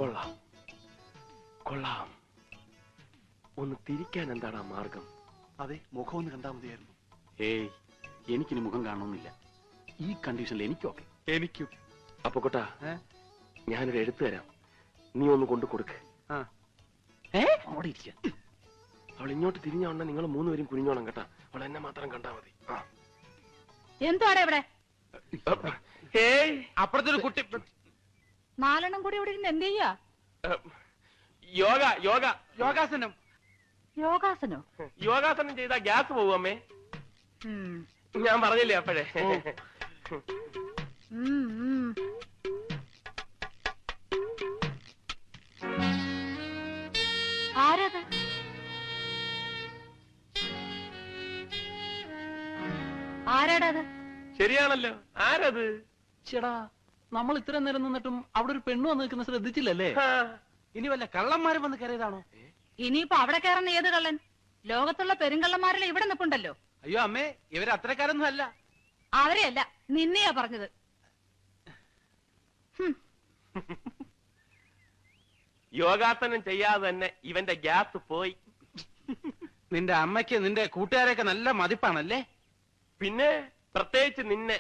കൊള്ളാം കൊള്ളാം. ഒന്ന് തിരിക്കാൻ എന്താണ് ആ മാർഗം? അതെ, മുഖം ഒന്ന് കണ്ടാൽ മതിയായിരുന്നു. ഏയ്, എനിക്കിനി മുഖം കാണണമെന്നില്ല. ഈ കണ്ടീഷനിൽ എനിക്കൊക്കെ. എനിക്കും. അപ്പൊ കൊട്ടാ, ഞാനൊരു എഴുത്ത് തരാം, നീ ഒന്ന് കൊണ്ടു കൊടുക്ക്. അവിടെ ഇരിക്ക. അവൾ ഇങ്ങോട്ട് തിരിഞ്ഞോണ്ട് നിങ്ങൾ മൂന്നുപേരും കുനിഞ്ഞോണം കേട്ടാ. അവൾ എന്നെ മാത്രം കണ്ടാ മതി. എന്താണ് ഇവിടെ? അപ്പുറത്തൊരു കുട്ടി. നാലെണ്ണം കൂടി ഇവിടെ ഇരുന്ന് എന്ത് ചെയ്യാ? യോഗ യോഗ യോഗാസനം. യോഗാസനോ? യോഗാസനം ചെയ്താ ഗ്യാസ് പോകും അമ്മേ. ഞാൻ പറഞ്ഞില്ലേ അപ്പോഴേ. ആരത്? ആരാടത്? ശരിയാണല്ലോ, ആരത്? ചേടാ, നമ്മൾ ഇത്ര നേരം നിന്നിട്ടും അവിടെ ഒരു പെണ്ണു വന്ന് നിൽക്കുന്ന ശ്രദ്ധിച്ചില്ലല്ലേ? ഇനി വല്ല കള്ളന്മാരും വന്ന് കയറിയതാണോ? ഇനിയിപ്പോ അവിടെ കയറുന്ന ഏത് കള്ളൻ? ലോകത്തുള്ള പെരുങ്കള്ളന്മാരെല്ലാം ഇവിടെ നിൽപ്പുണ്ടല്ലോ. അയ്യോ അമ്മേ, ഇവര് അത്രക്കാരൊന്നും അല്ല. അവരെയല്ല, നിന്നെയാ പറഞ്ഞത്. യോഗാസനം ചെയ്യാതെ തന്നെ ഇവന്റെ ഗ്യാസ് പോയി. നിന്റെ അമ്മയ്ക്ക് നിന്റെ കൂട്ടുകാരെയൊക്കെ നല്ല മതിപ്പാണല്ലേ? പിന്നെ പ്രത്യേകിച്ച് നിന്നെ.